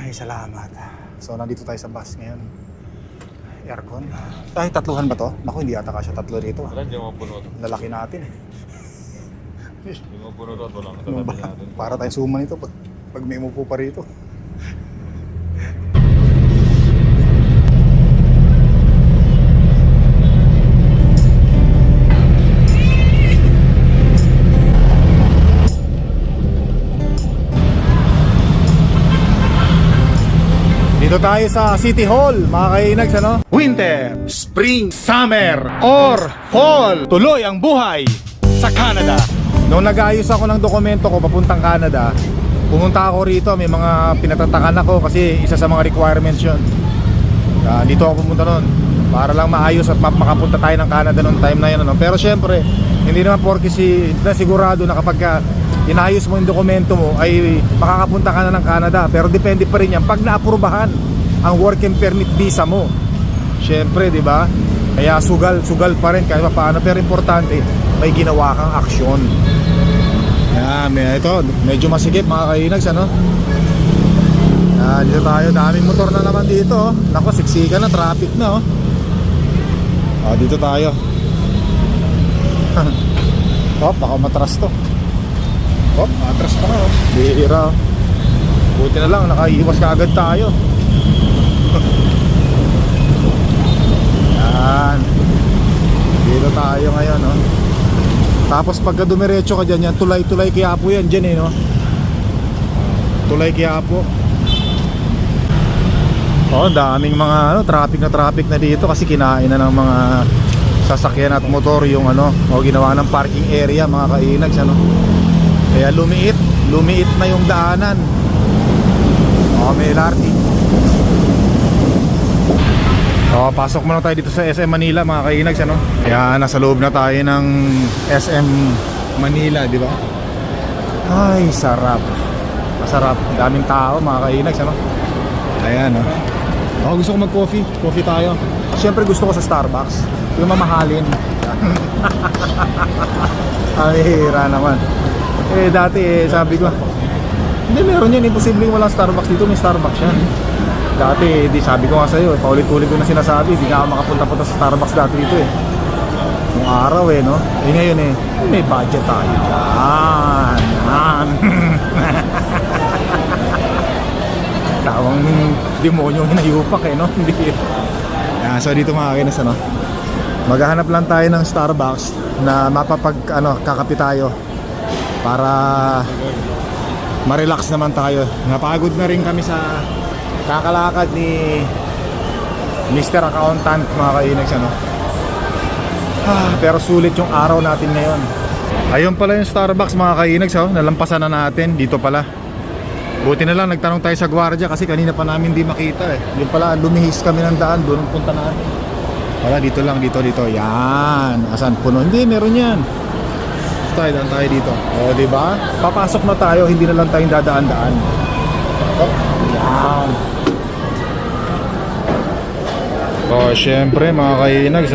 Ay, salamat. So, nandito tayo sa bus ngayon. Aircon. Ay, tatluhan ba to? Naku, hindi ata kasya tatlo dito. Wala, hindi mo puno to. Lalaki natin eh. Hindi mo puno to at walang katabi natin. Para tayong suman ito pag may umupo pa rito. Dito tayo sa City Hall, mga kainags, ano? Winter, Spring, Summer, or Fall. Tuloy ang buhay sa Canada. Noong nag-ayos ako ng dokumento ko papuntang Canada, pumunta ako rito, may mga pinatatakan ako kasi isa sa mga requirements yun. Dito ako pumunta noon para lang maayos at makapunta tayo ng Canada noong time na yun, ano? Pero syempre, hindi naman porke sigurado na kapag inayos mo yung dokumento mo ay makakapunta ka na ng Canada. Pero depende pa rin yan pag naaprubahan ang work and permit visa mo. Syempre, di ba? Kaya sugal pa rin kahit paano, pero importante may ginawa kang aksyon. Yan, ito medyo masikip mga kainags, ano? Dito tayo, daming motor na naman dito. Nako, siksikan na, traffic na, oh. Dito tayo. Baka matras to. Atras pa nga, oh. Bihira, oh. Buti na lang, nakaiwas ka agad tayo. Yan. Dito tayo ngayon, oh. Tapos pagka dumiretso ka dyan, yan, tulay Quiapo yan dyan, eh, no? Tulay Quiapo. Daming mga traffic na dito kasi kinain na ng mga sasakyan at motor yung ginawa ng parking area, mga kainags, ano? Kaya lumiit na yung daanan. May LRT. Pasok muna tayo dito sa SM Manila, mga kainags, ano? Kaya nasa loob na tayo ng SM Manila, di ba? Ay, sarap. Masarap. Daming tao, mga kainags, ano? Ayan, gusto ko mag-coffee. Coffee tayo. Siyempre gusto ko sa Starbucks. Yung mamahalin. Ay, hira naman. Dati sabi ko, hindi, meron yan, imposible walang Starbucks dito. May Starbucks yan. Dati, sabi ko nga sa'yo, paulit-ulit ko na sinasabi, hindi na ako makapunta-punta sa Starbucks dati dito, eh. Nung araw, no? Ngayon, may budget tayo. Yan. Tawang demonyo hinayupak, no? Hindi. So dito mga kinas, maghahanap lang tayo ng Starbucks na kakapit tayo para ma-relax naman tayo. Napagod na rin kami sa kakalakad ni Mr. Accountant, mga kainags, pero sulit yung araw natin ngayon. Ayun pala yung Starbucks, mga kainags, nalampasan na natin. Dito pala. Buti na lang nagtanong tayo sa gwardiya kasi kanina pa namin di makita, eh. Yun pala, lumihis kami ng daan, doon punta natin. Wala, dito lang, dito. Yan. Asan? Puno? Hindi, meron yan. Daan tayo dito. Di ba? Papasok na tayo, hindi na lang tayong dadaan-daan. Yan. Syempre mga kainags,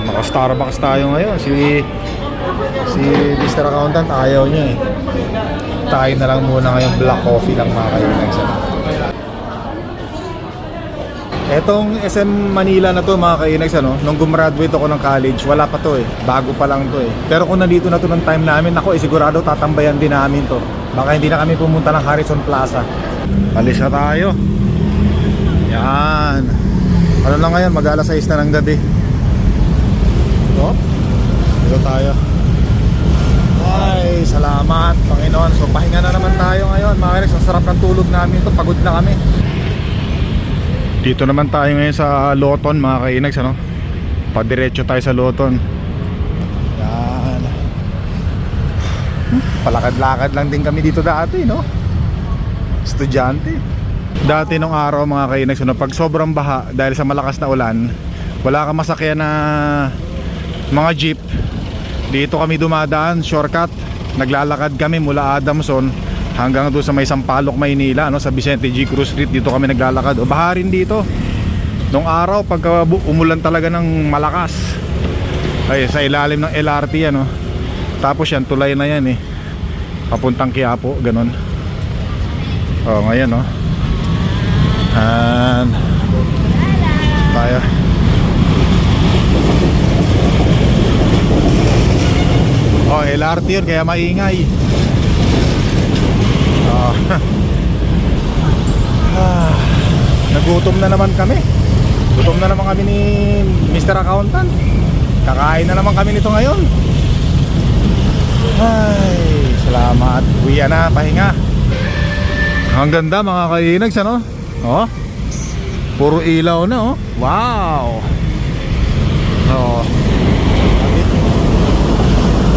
naka-Starbucks tayo ngayon. Si Mr. Accountant ayaw niya, eh. Tayo na lang muna ngayong black coffee lang, mga kainags. Etong SM Manila na to, mga kainags, nung gumraduate ako ng college, wala pa to, eh. Bago pa lang to, eh. Pero kung nandito na to ng time namin, sigurado tatambayan din namin to. Baka hindi na kami pumunta ng Harrison Plaza. Alis na tayo. Yan. Ano lang ngayon, mag-alas 6 na ng gabi. Dito tayo. Ay, salamat, Panginoon. So, pahinga na naman tayo ngayon, mga kainags. Ang sarap ng tulog namin to, pagod na kami. Dito naman tayo ngayon sa Loton, mga kainags, Padiretso tayo sa Loton. Yan. Palakad-lakad lang din kami dito dati, Estudyante. Dati nung araw, mga kainags, pag sobrang baha dahil sa malakas na ulan, wala kang masakyan na mga jeep. Dito kami dumadaan, shortcut. Naglalakad kami mula Adamson hanggang doon sa may Sampaloc, Maynila, sa Vicente G. Cruz Street. Dito kami naglalakad. Baha rin dito nung araw pag umulan talaga ng malakas. Ay, sa ilalim ng LRT, Tapos yan, tulay na yan, papuntang Quiapo, ganun. Ngayon, And tayo. Oh, LRT yun kaya maingay. Oh. Nagutom na naman kami. Gutom na naman kami ni Mr. Accountant. Kakain na naman kami nito ngayon. Ay, salamat. Uwi na, pahinga. Ang ganda mga kainags, ano? Oh, puro ilaw na, oh. Wow. Oh.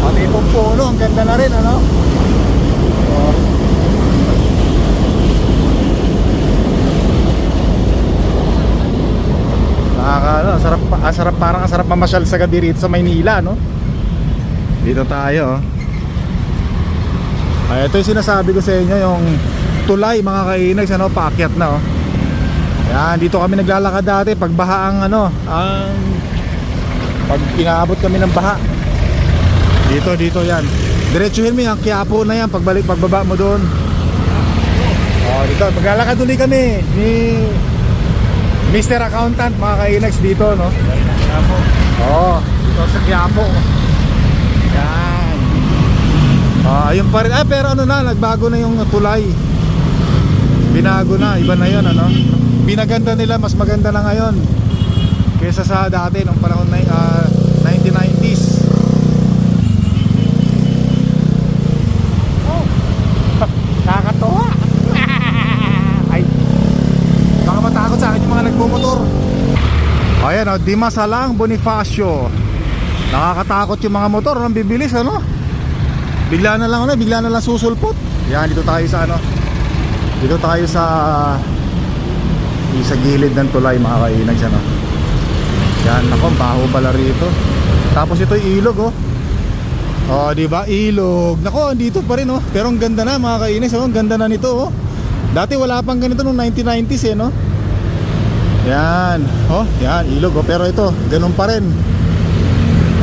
Pati itong puno, ang ganda na rin, ano? Oh. Sarap, parang ang sarap mamasyal sa gabi rito sa Maynila, no? Dito tayo, oh. Ay, ito yung sinasabi ko sa inyo, yung tulay mga kainags, ano, paakyat na, oh. Yan, dito kami naglalakad dati pag baha ang ano, pag inaabot kami ng baha. Dito yan. Diretsuhin mo yan, Quiapo na yan, pagbaba mo doon. Oh, dito, maglalakad ulit kami ni Mr. Accountant, mga kainags dito, no? Oo, dito sa Quiapo. Yan. Ayun pa rin. Pero ano na, nagbago na yung tulay. Binago na, iba na yun, ano? Binaganda nila, mas maganda na ngayon kaysa sa dati, nung panahon na 1990s. Oh, nakakatawa. Ay, baka matakot sa akin yung mga nagmumotor. Ayan, oh, Dimasalang Bonifacio. Nakakatakot yung mga motor, ang bibilis, ano? Bigla na lang susulpot. Yan, dito tayo sa ano, dito tayo sa gilid ng tulay, mga kainags, ano. Yan, ako, baho pala rito. Tapos ito yung ilog, oh. Oh, di ba? Ilog. Nako, andito pa rin, oh. Pero ang ganda na, mga kainags, oh. Ang ganda na nito, oh. Dati wala pang ganito nung 1990s, eh, no? Yan. Oh, yan, ilog, oh. Pero ito, ganun pa rin.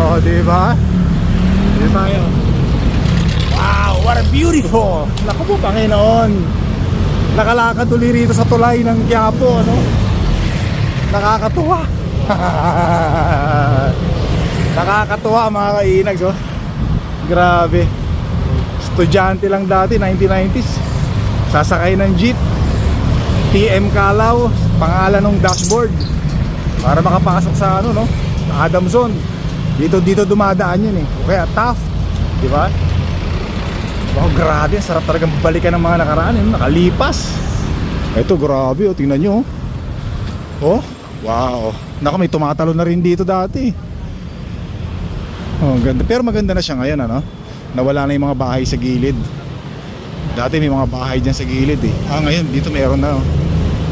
Oh, di ba? Di tayo. Wow, what a beautiful. Naku po, Panginoon. Nakalakad uli rito sa tulay ng Quiapo, ano? Nakakatuwa. Nakakatuwa, mga kainags, oh. Grabe. Estudyante lang dati, 1990s. Sasakay ng jeep, TM Calao, pangalan ng dashboard, para makapasok sa ano, no? Adamson. Dito dumadaan yun, eh. Kaya tough, di ba? Wow, grabe, sarap talagang balikan ng mga nakaraan, eh. Nakalipas. Ito, grabe, oh, tingnan nyo, oh. Oh, wow. Naku, may tumatalo na rin dito dati. Oh, ganda. Pero maganda na siya ngayon, ano? Nawala na yung mga bahay sa gilid. Dati may mga bahay dyan sa gilid, eh. Ngayon, dito meron na, oh.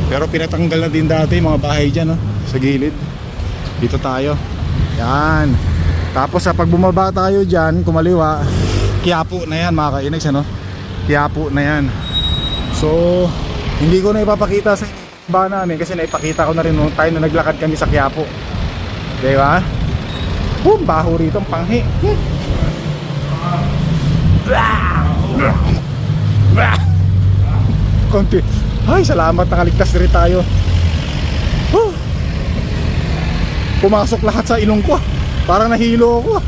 Pero pinatanggal na din dati yung mga bahay dyan, oh, sa gilid. Dito tayo. Yan. Tapos sa pag bumaba tayo dyan, kumaliwa, Quiapo na yan, mga kainags, ano? Quiapo na yan. So, hindi ko na ipapakita sa ba namin kasi naipakita ko na rin noong time na naglakad kami sa Quiapo. Diba? Baho rito ang panghi. Konti. Ay, salamat, nakaligtas rin tayo. Pumasok lahat sa ilong ko. Parang nahilo ako.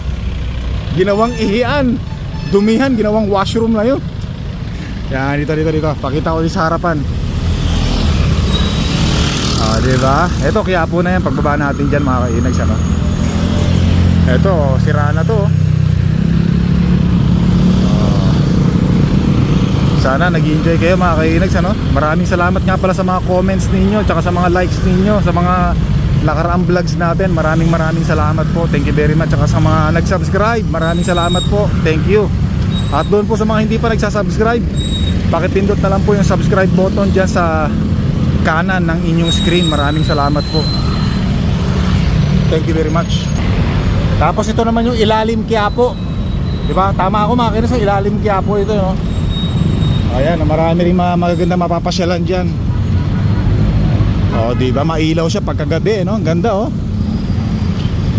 Ginawang ihian. Dumihan, ginawang washroom na yun. Yan, dito. Pakita ko sa harapan. Diba? Ito, Quiapo na yan. Pagbaba natin dyan, mga kainags, ano? Ito, sira na to. Sana nag-enjoy kayo, mga kainags, ano? Maraming salamat nga pala sa mga comments ninyo, tsaka sa mga likes ninyo, sa mga nakaraang vlogs natin. Maraming salamat po. Thank you very much. Tsaka sa mga nag-subscribe, maraming salamat po. Thank you. At doon po sa mga hindi pa nagsasubscribe, pakipindot na lang po yung subscribe button dyan sa kanan ng inyong screen. Maraming salamat po. Thank you very much. Tapos ito naman yung Ilalim Quiapo. Diba? Tama ako, mga kinis, Ilalim Quiapo ito, no? Ayan, marami rin magaganda mapapasyalan dyan. Oh, diba? Mailaw siya pagkagabi, no? Ang ganda, oh.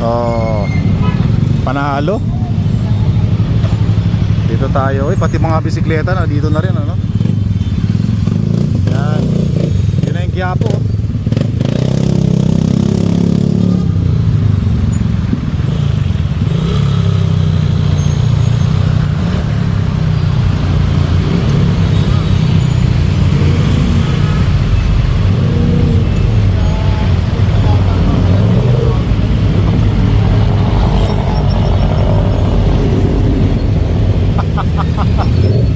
Oh, panalo. Dito tayo, pati mga bisikleta na dito na rin, ano? Yan. Yun na yung Quiapo.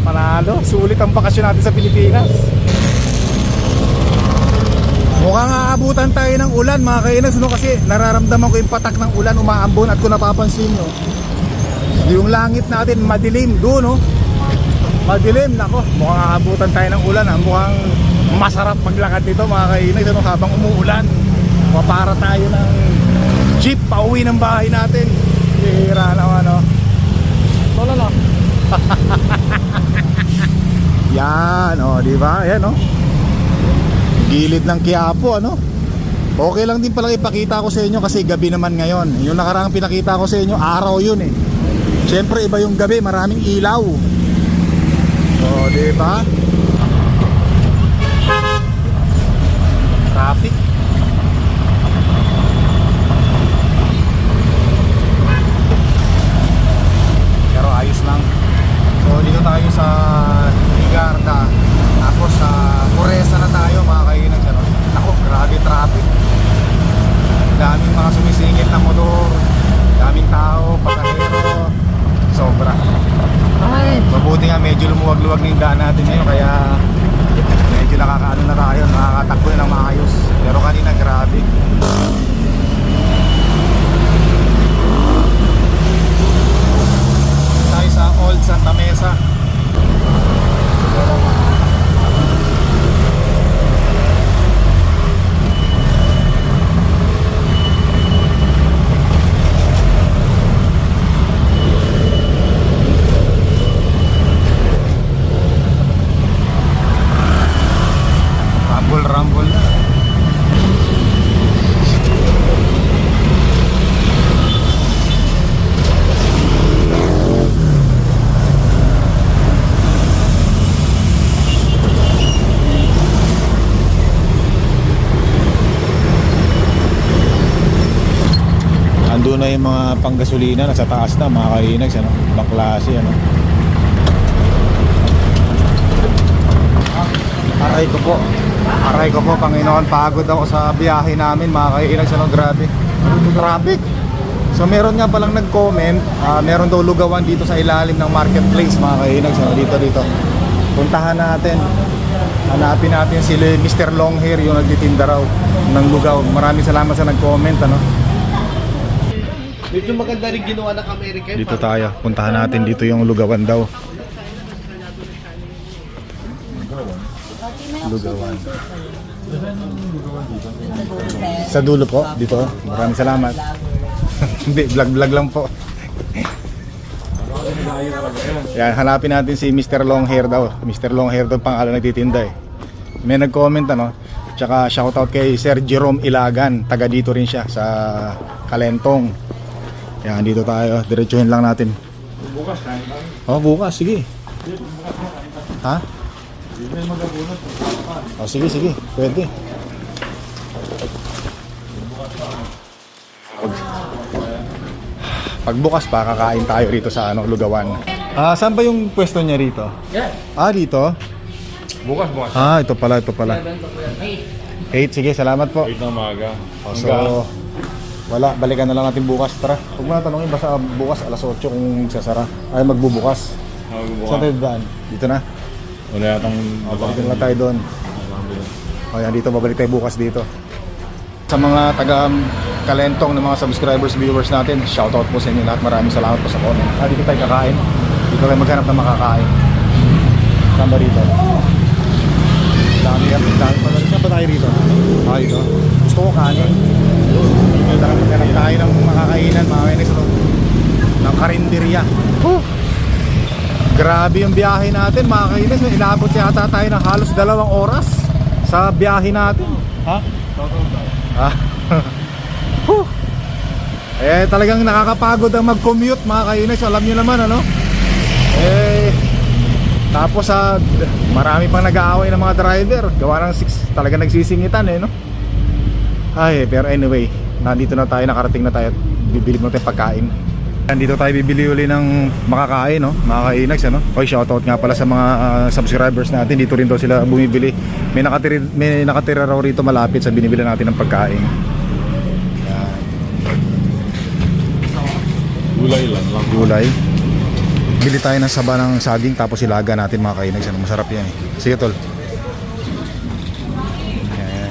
Panalo, sulit ang bakasyon natin sa Pilipinas. Mukhang aabutan tayo ng ulan mga kainags, no? Kasi nararamdaman ko yung patak ng ulan umaambon. At kung napapansin nyo, yung langit natin madilim doon, no? Madilim, nako. Mukhang aabutan tayo ng ulan, ha? Mukhang masarap maglakad dito mga kainags, no? Habang umuulan, papara tayo ng jeep pauwi ng bahay natin. Hira naman, no? Lolo. Yan, oh, di ba? Yan, oh. Gilid ng Quiapo, ano? Okay lang din pala ipakita ko sa inyo kasi gabi naman ngayon. Yung nakaraang pinakita ko sa inyo, araw yun eh. Siyempre iba yung gabi, maraming ilaw. Oh, di ba? Traffic. Pero ayos lang. So dito tayo sa Ligarda. Tapos sa Puresa na tayo mga kainag. Ako, grabe traffic. Daming mga sumisingit na motor. Daming tao, pasahero. Sobra. Ay, mabuti nga medyo lumuwag-luwag na yung daan natin ngayon. Kaya medyo nakakaano na tayo. Nakakatakbo na ng maayos. Pero kanina grabe. Tayo sa Old Santa Mesa. Rumble na. Ando na yung mga panggasolina, nasa taas na mga kainags, ano? Ibang klase, ano? Aray ko po, Panginoon, pagod ako sa biyahe namin mga kainags, ano? Grabe, traffic. So meron nga palang nag-comment, meron daw lugawan dito sa ilalim ng marketplace mga kainags, ano? Dito puntahan natin, hanapin natin si Mr. Longhair, yung nagtitinda raw ng lugaw. Maraming salamat sa nag-comment, ano? Medyo maganda rin ginawa ng Amerika. Dito tayo, puntahan natin dito yung lugawan daw. Lugawan. Sa dulo po, dito. Maraming salamat. Hindi, vlog lang po. Yan, hanapin natin si Mr. Longhair daw. Mr. Longhair daw pangalan nagtitinda eh. May nag-comment ano. Tsaka shoutout kay Sir Jerome Ilagan. Taga dito rin siya sa Kalentong. Yan, dito tayo. Diretsuhin lang natin. Bukas, kain lang. Oh, bukas, sige. Ha? Hindi tayo magabunot. Oh, sige, pwede. Pagbukas pa, kakain tayo rito sa lugawan. Saan ba yung pwesto niya rito? Dito? Bukas. Ito pala. 8, sige, salamat po. 8 ng maga. So, wala, balikan na lang natin bukas. Tara, huwag mo na tanongin, basta bukas alas 8 kung sasara. Ay, magbubukas. Saan tayo daan? Dito na? Wala yatang... Balikan lang tayo doon. O yan, dito, babalik tayo bukas dito. Sa mga taga Kalentong ng mga subscribers, viewers natin, shoutout po sa inyo lahat. Maraming salamat po sa comment. Dito tayo kakain. Dito tayo maghanap ng makakain. Saan ba rito? Dami pa. Saan ba tayo rito? Dito. Gusto ko kanin. Dito maghanap tayo ng makakainan, mga kainis. Ng karinderya. Grabe yung biyahe natin, mga kainis. Inabot yata tayo ng halos 2 oras sa biyahe natin. Ha? Talagang nakakapagod ang mag-commute mga kainis. Alam nyo naman ano. Tapos marami pang nag-aaway ng mga driver. Gawa ng talaga nagsisingitan no. Ay, pero anyway, nandito na tayo, nakarating na tayo at bibili mo tayong pagkain. Nandito tayo bibili uli ng makakain, no? Mga kainags, ano? Oy, shoutout nga pala sa mga subscribers natin. Dito rin daw sila bumibili. May nakatira raw rito malapit sa binibili natin ng pagkain. Yan. Gulay lang. Gulay. Bili tayo ng saba ng saging tapos ilaga natin mga kainags, ano? Masarap yan eh. Sige tol. Yan.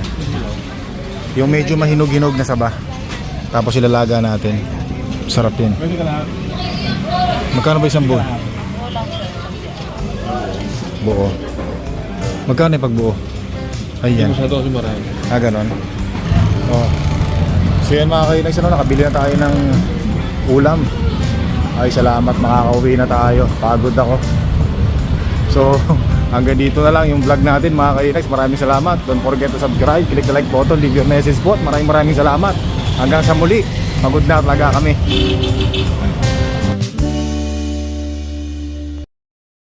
Yung medyo mahinog-hinog na saba. Tapos ilalaga natin. Sarap yan. Magkano ba isang buo? Buo. Magkano yung pagbuo? Ayan. Masyado kasi marami. Ganon. Oh. So yan mga kainags, nakabili na tayo ng ulam. Ay salamat, makakauwi na tayo. Pagod ako. So hanggang dito na lang yung vlog natin mga kainags. Maraming salamat. Don't forget to subscribe, click the like button, leave your message po. Maraming salamat. Hanggang sa muli. Pagod na talaga kami.